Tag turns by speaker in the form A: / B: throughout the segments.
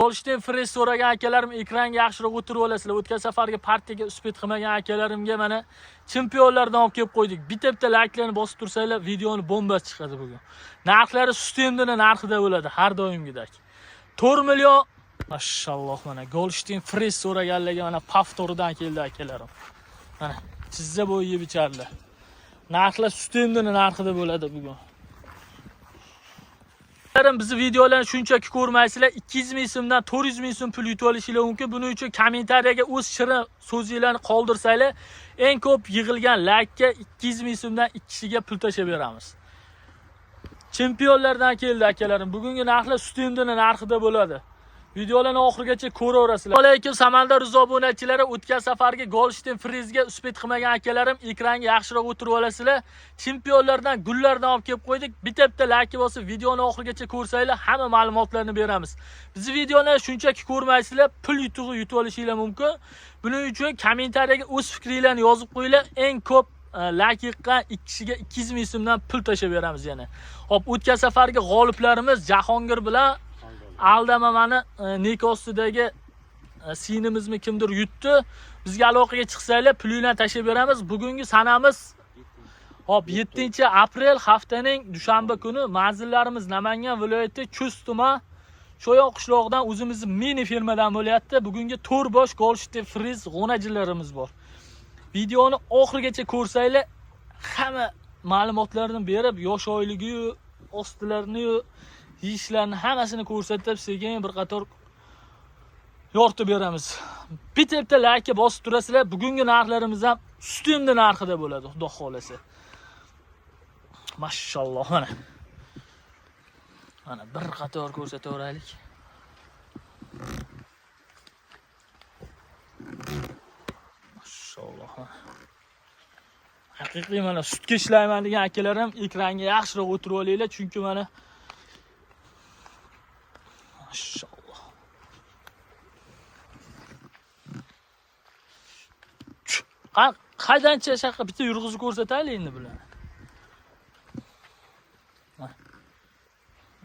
A: Holstein Friz so'ragan akalarim ekranga yaxshiroq o'tirib olasizlar. O'tgan safargi partiyaga uspet qilmagan akalarimga mana chempionlardan olib kelib qo'ydik. Bitta like'larni bosib tursanglar, videoni bomba chiqadi bugun. Narxlari Sustendini narxida bo'ladi, har doimgidek. 4 million mashalloh mana Holstein Friz so'raganlarga mana Paftoridan keldi akalarim. Mana chizza bo'yi bicharlar. Narxlar Sustendini narxida bo'ladi bugun. Bizni videolarni shunchaki ko'rmaysizlar, 200 ming so'mdan 400 ming so'm pul yutib olishingiz mumkin. Buning uchun kommentariyaga o'z shirin so'zinglarni qoldirsanglar, eng ko'p yig'ilgan like ga 200 ming so'mdan 2 kishiga pul tashab beramiz. Chempionlardan keldi akalarim. Bugungi narxlar Sustendini narxida bo'ladi. Videolarni oxirigacha ko'raverasizlar. Assalomu alaykum Samandar obunachilari. O'tgan safargi Holstein Frizga uspet qilmagan akalarim ekranga yaxshiroq o'tirib olasizlar. Chempionlardan gullardan olib kelib qo'ydik. Bitta like bosib videoni oxirigacha ko'rsanglar, hamma ma'lumotlarni beramiz. Bizni videoni shunchaki ko'rmaysizlar, pul yutug'i yutib olishingiz mumkin. Buning uchun kommentariyaga o'z fikringizni yozib qo'yinglar. Eng ko'p like yiqqan 2 kishiga 200 ming so'mdan pul tashab beramiz yana. Hop, o'tgan safargi g'oliblarimiz Jahongir bilan Aldamamani nek ostidagi sinimizmi kimdir yutdi. Bizga aloqaga chiqsanglar, pulinglarni tashab beramiz. Bugungi sanamiz hop 7-aprel haftaning dushanba kuni manzillarimiz Namangan viloyati Chust tuman Shoyoq qishlog'idan o'zimizning mini firmadan bo'lyapti. Bugungi 4 bosh Holstein Friz g'onajilarimiz bor. Videoni oxirigacha ko'rsanglar, hamma ma'lumotlarni berib, yosh oyligi, ostilarini, ishlarni hammasini ko'rsatib, sekin bir qator yoritib beramiz. Bitta like bosib turasizlar. Bugungi narxlarimiz ham Sustendini narxida bo'ladi, xudo xolasa. Mashalloh mana. Mana bir qator ko'rsataveraylik. Mashalloh. Haqiqiy mana sutga ishlayman degan akalarim ekranga yaxshiroq o'tirib olinglar, chunki mana mashalloh. Qaydancha shaqa bitta yurg'izib ko'rsataylik endi bularni.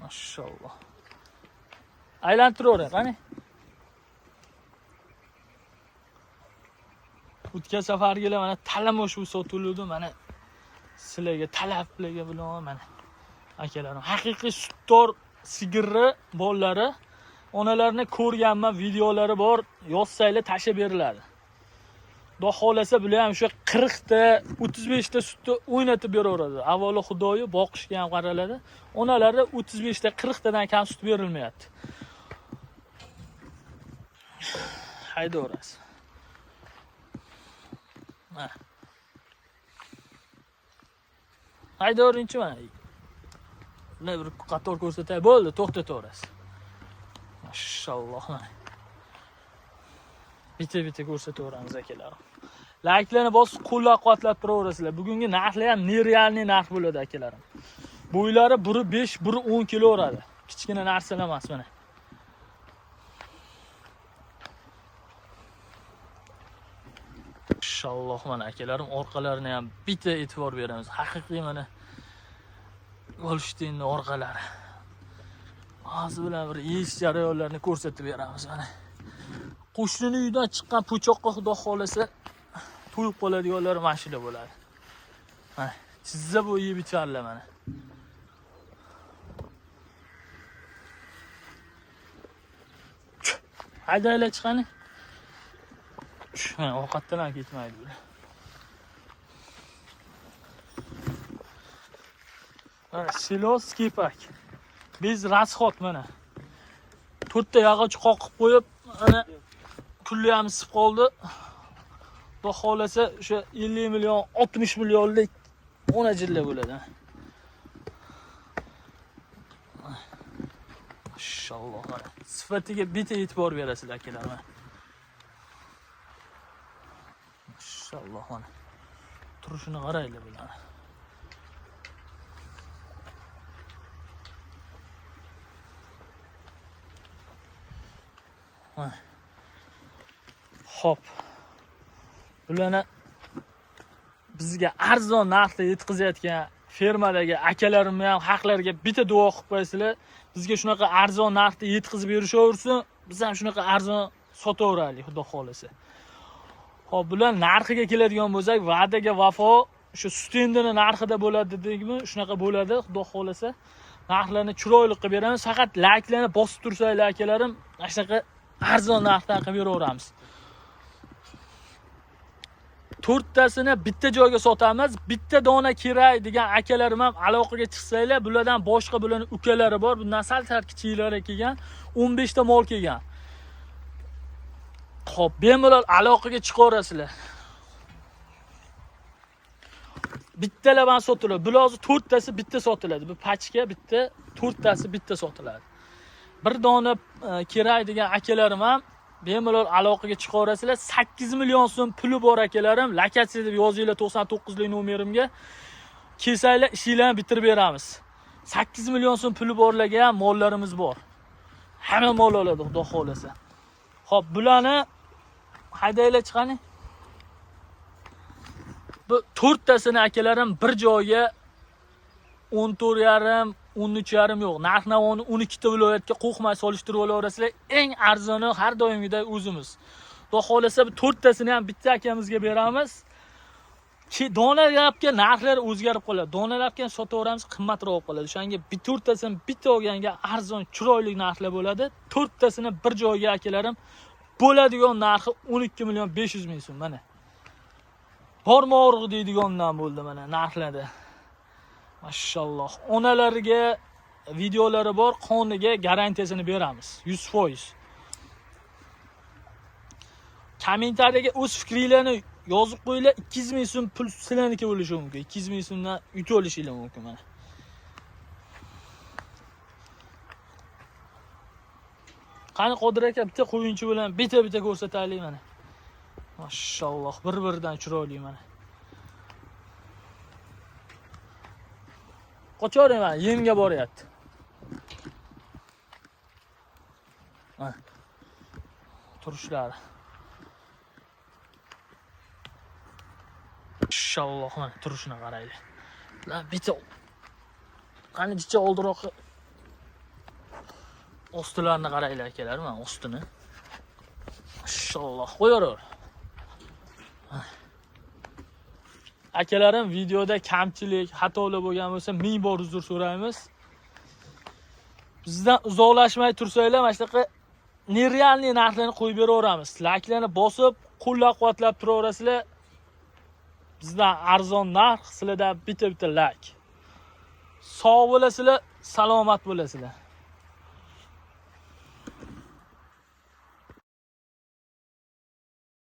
A: Mashalloh. Aylantiravering, qani? O'tgan safargilar mana talamosh sotiluvdi, mana sizlarga talablarga bilan mana akalarim haqiqiy sutdor sigirni bolalari, onalarni ko'rganman, videolari bor, yozsanglar tashab beriladi. Xudo xolasa bular ham o'sha 40 ta, 35 ta sutni o'ynatib beraveradi. Avvalo xudoyi boqishga ham qaraladi. Onalari 35 ta, 40 tadan kam sut berilmayapti. Haydaverasiz. Ha. Haydaverinchi mana. Buni bir qator ko'rsatay. Bo'ldi, to'xtataverasiz. Mashalloh. Bitta ko'rsataveramiz akalarim. Like'larni bosib qo'llab-quvvatlab turaverasizlar. Bugungi narxlar ham nerealniy narx bo'ladi akalarim. Bo'ylari 1.5, 1.10 kilo uradi. Kichkina narsalar emas mana. Mashalloh mana akalarim orqalarini ham bitta e'tibor beramiz. Haqiqiy mana Holsteinning orqalari. Hozir bilan bir yeyish jarayonlarini ko'rsatib beramiz mana. Qo'shnining uyidan chiqqan po'choqqa xudo xolasa to'yib qoladiganlar mashina bo'ladi. Mana chizza bo'yi bicharlar mana. Haydaylar chiqani. Mana ovqatdan ham ketmaydi bular. Mana silos kepak. Biz rasxot mana. 4 ta yog'och qoqib qo'yib, mana kulli ham isib qoldi. Xudo xolasa o'sha 50 million, 60 millionlik o'najillar bo'ladi. Mashalloh. Sifatiga bitta e'tibor berasizlar akalar. Mashalloh mana. Turishini qaraylar bular. Hop. Bularni bizga arzon narxda yetkazayotgan fermadagi akalarimni ham haqlariga bitta duo qilib qo'ysizlar. Bizga shunaqa arzon narxda yetkazib berishaversin. biz ham shunaqa arzon sotaveraylik, xudo xolasa. Xo'p, bular narxiga keladigan bo'lsak, va'daga vafo, shu stendining narxida bo'ladi dedikmi, shunaqa bo'ladi, xudo xolasa. Narxlarni chiroyli qilib beramiz. Faqat layklarni bosib tursanglar akalarim, mana shunaqa arzon narxdan qilib beraveramiz. 4 tasini bitta joyga sotamiz. Bitta dona kerak degan akalarim ham aloqaga chiqsanglar, bulardan boshqa bularning ukalari bor. Bundan sal kichiklari kelgan, 15 ta mol kelgan. Xo'p, bemalol aloqaga chiqaverasizlar. Bittalar sotiladi. Bulozni 4 tasi bitta sotiladi. Bu pachka bitta, 4 tasi bitta sotiladi. Bir dona kerak degan akalarim ham bemalol aloqaga chiqaverasizlar. 8 million so'm puli bor akalarim. Lokatsiya deb yozinglar 99 lik nomerimga. Kelsanglar ishinglarni bitirib beramiz. 8 million so'm puli borlarga ham mollarimiz bor. Hamma mol oladi, xudo xolasa. Xo'p, bularni haydaylar chiqani. Bu 4 tasini akalarim bir joyga 14,5, 13,5 yo'q. Narx-navoni 12 ta viloyatga qo'rqmay solishtirib olaverasizlar. Eng arzoni har doimgidek o'zimiz. Xudo xolasa bu 4 tasini ham bitta akamizga beramiz. Donalarga narxlar o'zgarib qoladi. Donalarga sotaveramiz, qimmatroq qoladi. O'shanga 4 tasini bitta olganga arzon, chiroyli narxlar bo'ladi. 4 tasini bir joyga akalarim bo'ladigan narxi 12 million 500 ming so'm mana. Bormoq deydigandan bo'ldi mana narxlarda. Mashalloh. Onalariga videolari bor, qoniga garantiyasini beramiz. 100%. Kommentariyaga o'z fikringizni yozib qo'yinglar. 200 ming so'm pul sizlarniki bo'lishi mumkin. 200 ming so'mdan yutib olishingiz mumkin mana. Qani Qodir aka bitta qo'yinchi bilan bitta ko'rsataylik mana. Mashalloh, bir-biridan chiroyli mana. Qo'choring mana, yemga boryapti. Ha. Turishlari. Mashalloh, mana turishini qaraylik. La bitta qani jicha oldiroq ostilarini qaraylar akalar, mana ostini. Mashalloh, qo'yaver. Akalarim, videoda kamchilik, xatolar bo'lgan bo'lsa, ming bor uzr so'raymiz. Bizdan uzoqlashmay tursanglar, mana shunaqa nerealniy narxlarni qo'yib beraveramiz. Layklarni bosib, qo'llab-quvvatlab turaverasizlar. Bizdan arzon narx, sizlardan bitta layk. Sog' bo'lasizlar, salomat bo'lasizlar.